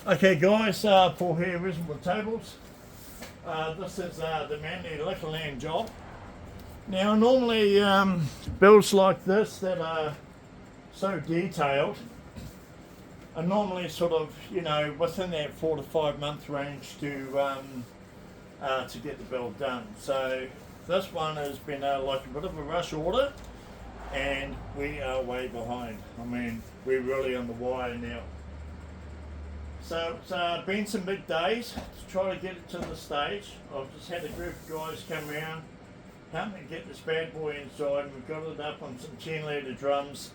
Okay guys, Paul here, Resin with Tables. This is the manlyliquorland job. Now normally builds like this that are so detailed are normally sort of, within that 4 to 5 month range to get the build done. So this one has been like a bit of a rush order and we are way behind. I mean, we're really on the wire now. So it's been some big days to try to get it to the stage. I've just had a group of guys come around, help me get this bad boy inside, and we've got it up on some 10 litre drums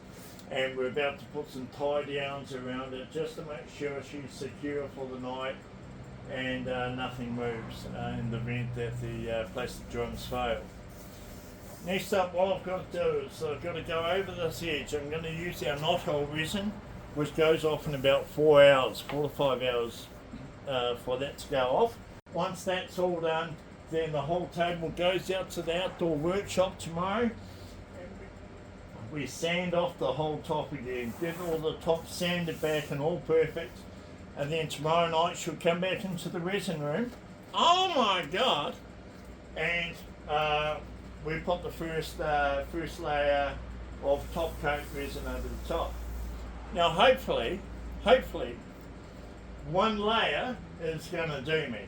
and we're about to put some tie downs around it just to make sure she's secure for the night and nothing moves in the event that the plastic drums fail. Next up, what I've got to do is I've got to go over this edge. I'm going to use our knothole resin, which goes off in about 4 hours, 4 to 5 hours for that to go off. Once that's all done, then the whole table goes out to the outdoor workshop tomorrow and we sand off the whole top again, get all the top sanded back and all perfect, and then tomorrow night she'll come back into the resin room. Oh my god! And we put the first layer of top coat resin over the top. Now hopefully one layer is going to do me,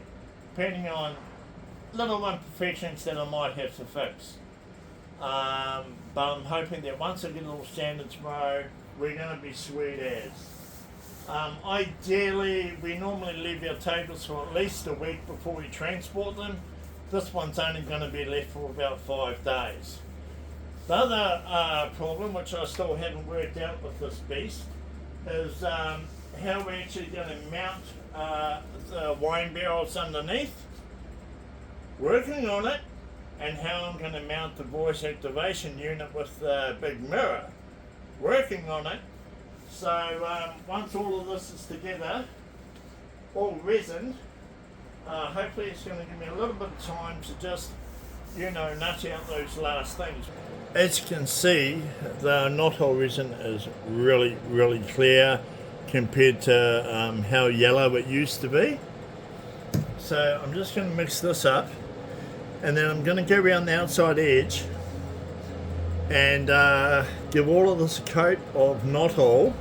depending on little imperfections that I might have to fix. But I'm hoping that once I get it all sanded tomorrow, we're going to be sweet as. Ideally, we normally leave our tables for at least a week before we transport them. This one's only going to be left for about 5 days. The other problem, which I still haven't worked out with this beast, is how we're actually going to mount the wine barrels underneath. Working on it, and how I'm going to mount the voice activation unit with the big mirror. Working on it. So once all of this is together, all resined, hopefully it's going to give me a little bit of time to just nut out those last things. As you can see, the knothole resin is really, really clear compared to how yellow it used to be. So I'm just going to mix this up, and then I'm going to go around the outside edge and give all of this a coat of knothole.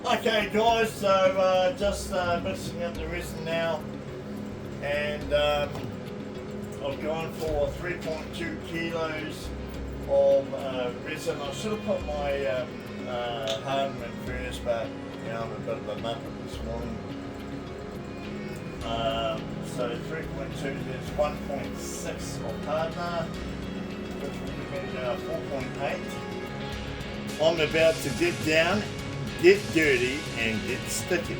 Okay guys, so just mixing up the resin now, and I've gone for 3.2 kilos of resin. I should have put my hardener in first, but I'm a bit of a muppet this morning. So 3.2, there's 1.6 of hardener, which will give me 4.8. I'm about to get down, get dirty, and get sticky.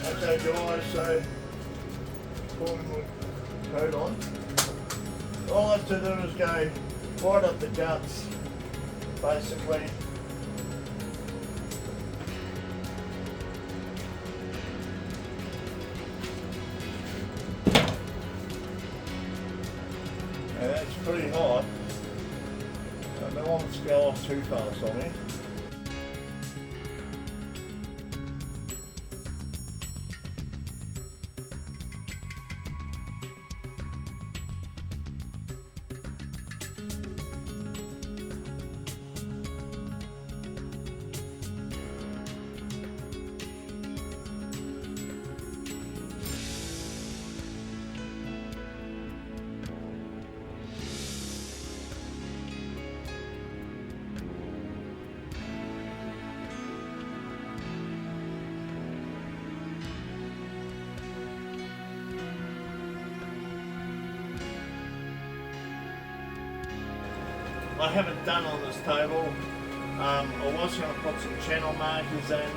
Okay guys, so pouring my coat on. All I have to do is go right up the guts, basically. Now that's pretty hot. I don't want it to go off too fast on me. I haven't done on this table. I was going to put some channel markers in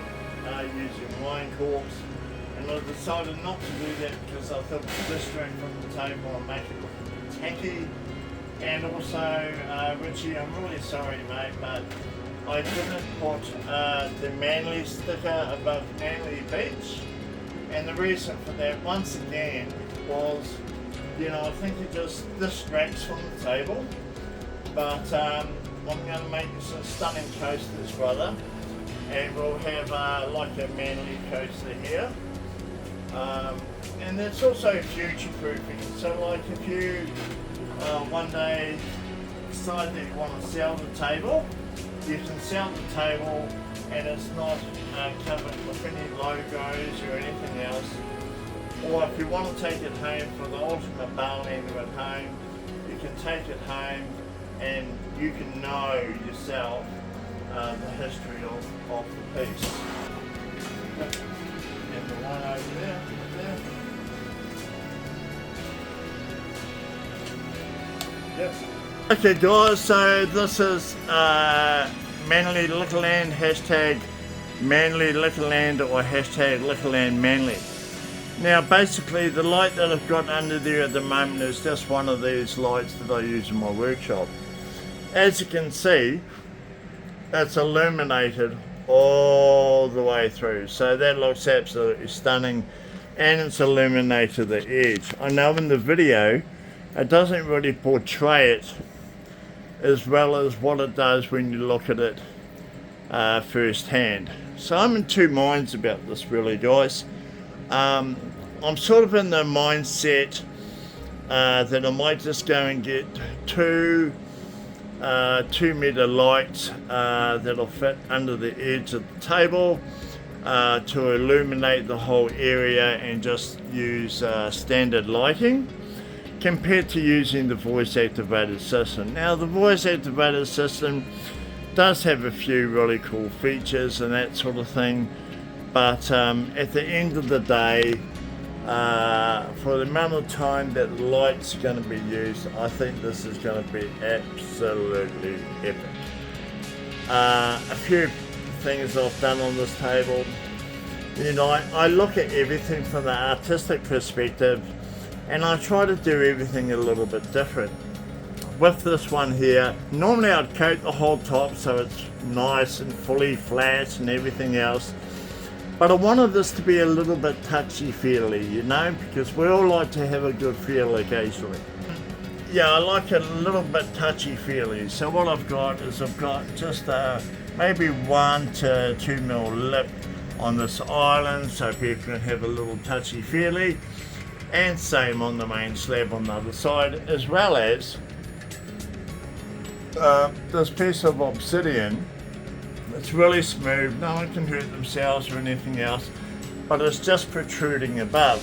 using wine corks, and I decided not to do that because I thought the distract from the table and make it look tacky. And also, Richie, I'm really sorry mate, but I didn't put the Manly sticker above Manly Beach, and the reason for that once again was, I think it just distracts from the table. but I'm going to make some stunning coasters, brother, and we'll have like a manly coaster here, and it's also future proofing. So like if you one day decide that you want to sell the table, you can sell the table and it's not covered with any logos or anything else. Or if you want to take it home for the ultimate barlander at home, you can take it home and you can know yourself the history of the piece. And the one over there, Yep. Okay guys, so this is manlyliquorland, hashtag manlyliquorland or hashtag liquorland manly. Now basically the light that I've got under there at the moment is just one of these lights that I use in my workshop. As you can see, it's illuminated all the way through, so that looks absolutely stunning, and it's illuminated the edge. I know in the video it doesn't really portray it as well as what it does when you look at it firsthand. So I'm in two minds about this really, guys. I'm sort of in the mindset that I might just go and get two 2-meter lights that'll fit under the edge of the table to illuminate the whole area, and just use standard lighting compared to using the voice activated system. Now the voice activated system does have a few really cool features and that sort of thing, but at the end of the day, for the amount of time that the light's going to be used, I think this is going to be absolutely epic. A few things I've done on this table, you know, I look at everything from the artistic perspective, and I try to do everything a little bit different. With this one here, normally I'd coat the whole top so it's nice and fully flat and everything else, but I wanted this to be a little bit touchy-feely, you know, because we all like to have a good feel occasionally. Yeah, I like it a little bit touchy-feely, so what I've got is I've got just maybe 1 to 2 mil lip on this island so people can have a little touchy-feely, and same on the main slab on the other side, as well as this piece of obsidian. It's really smooth, no one can hurt themselves or anything else, but it's just protruding above.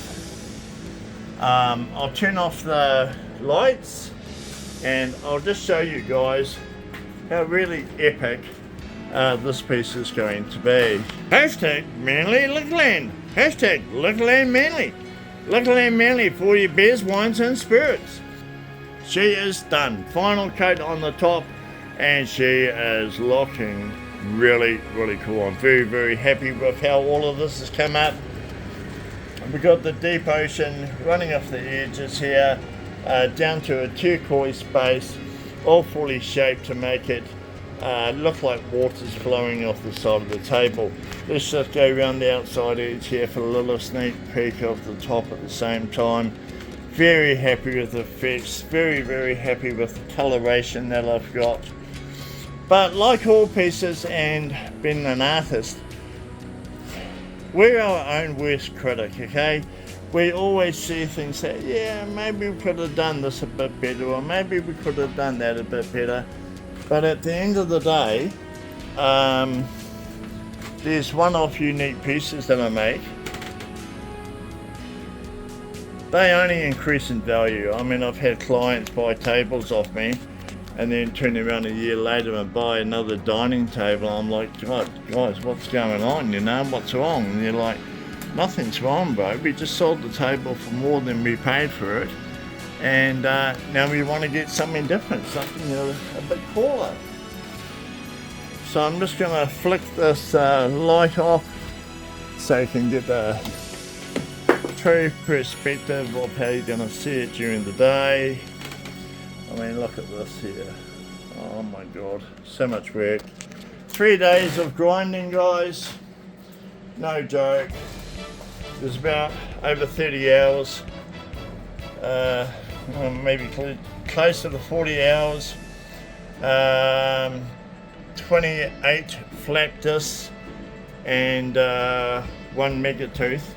I'll turn off the lights and I'll just show you guys how really epic this piece is going to be. Hashtag manlyliquorland, hashtag liquorland manly. Liquorland Manly for your beers, wines and spirits. She is done. Final coat on the top and she is looking really, really cool. I'm very, very happy with how all of this has come up. We've got the deep ocean running off the edges here, down to a turquoise base, all fully shaped to make it look like water's flowing off the side of the table. Let's just go around the outside edge here for a little sneak peek of the top at the same time. Very happy with the effects, very, very happy with the coloration that I've got. But like all pieces, and being an artist, we're our own worst critic, okay? We always see things that, yeah, maybe we could have done this a bit better, or maybe we could have done that a bit better. But at the end of the day, there's one-off unique pieces that I make. They only increase in value. I mean, I've had clients buy tables off me and then turn around a year later and buy another dining table. I'm like, God, guys, what's going on, you know, what's wrong? And you're like, nothing's wrong, bro. We just sold the table for more than we paid for it. And now we want to get something different, something, you know, a bit cooler. So I'm just going to flick this light off so you can get the true perspective of how you're going to see it during the day. I mean, look at this here. Oh my God, so much work. 3 days of grinding, guys. No joke. There's about over 30 hours. Maybe closer to 40 hours 28 flat discs, and 1 mega tooth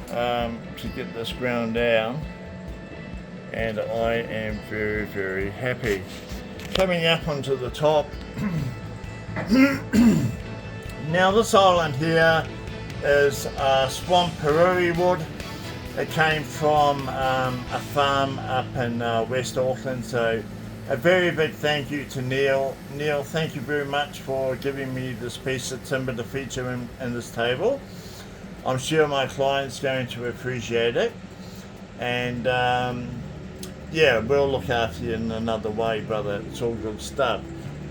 to get this ground down, and I am very, very happy. Coming up onto the top. Now this island here is swamp peruri wood. It came from a farm up in West Auckland, so a very big thank you to Neil. Neil, thank you very much for giving me this piece of timber to feature in this table. I'm sure my client's going to appreciate it, and yeah, we'll look after you in another way, brother. It's all good stuff.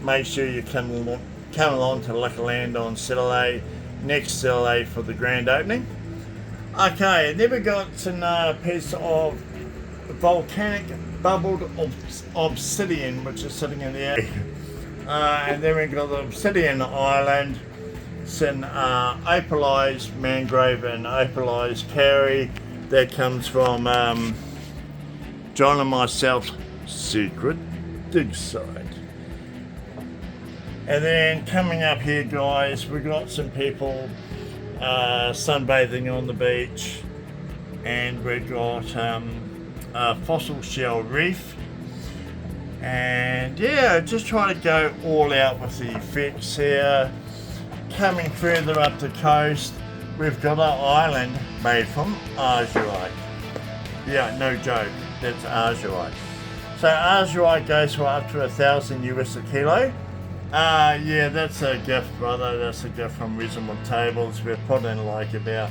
Make sure you come along to Liquorland on Saturday, next Saturday, for the grand opening. Okay, then we got a piece of volcanic bubbled obsidian, which is sitting in the air. And then we got the obsidian island, some opalized mangrove and opalized carry that comes from John and myself's secret dig site. And then coming up here, guys, we got some people sunbathing on the beach, and we got a fossil shell reef, and yeah, just trying to go all out with the effects here. Coming further up the coast, we've got an island made from azurite. Yeah, no joke, that's azurite. So azurite goes for up to $1,000 US a kilo. Yeah, that's a gift, brother. That's a gift from Resin Tables. We've put in like about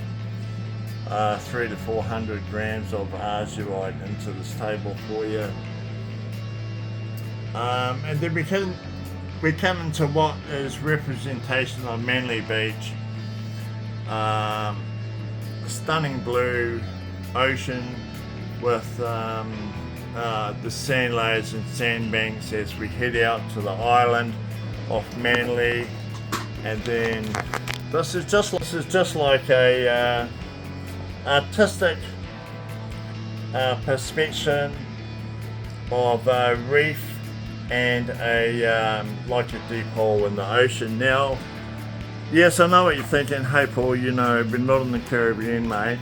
300 to 400 grams of azurite into this table for you. And then we come into what is representation of Manly Beach. Stunning blue ocean with the sand layers and sandbanks as we head out to the island of Manly. And then this is just like a artistic perspective of a reef and a like a deep hole in the ocean. Now, yes, I know what you're thinking. Hey Paul, you know, we're not in the Caribbean, mate.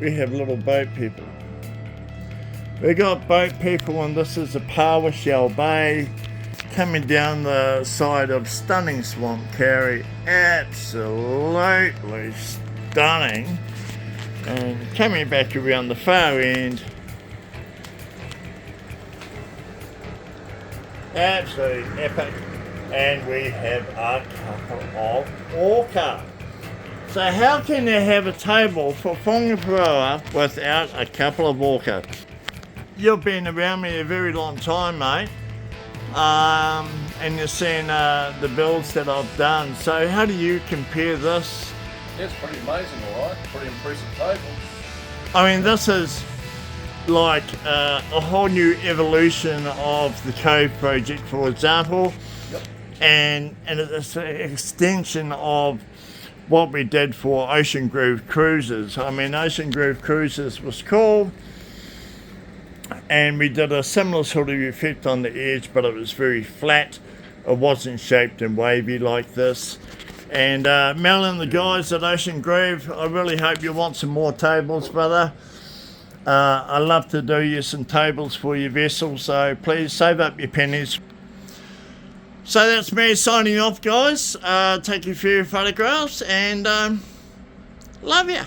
We have little boat people. We got boat people, and this is a Power Shell Bay coming down the side of stunning swamp carry. Absolutely stunning. And coming back around the far end, absolutely epic. And we have a couple of orca. So how can you have a table for Whangaparoa without a couple of orca? You've been around me a very long time, mate, and you've seen the builds that I've done. So how do you compare this? Yeah, it's pretty amazing, alright. Pretty impressive table. I mean, this is like a whole new evolution of the Cove project, for example. Yep. And it's an extension of what we did for Ocean Groove Cruises. I mean, Ocean Groove Cruises was cool, and we did a similar sort of effect on the edge, but it was very flat. It wasn't shaped and wavy like this. And Mel and the guys at Ocean Groove, I really hope you want some more tables, brother. I love to do you some tables for your vessel, so please save up your pennies. So that's me signing off, guys. Take a few photographs, and love ya.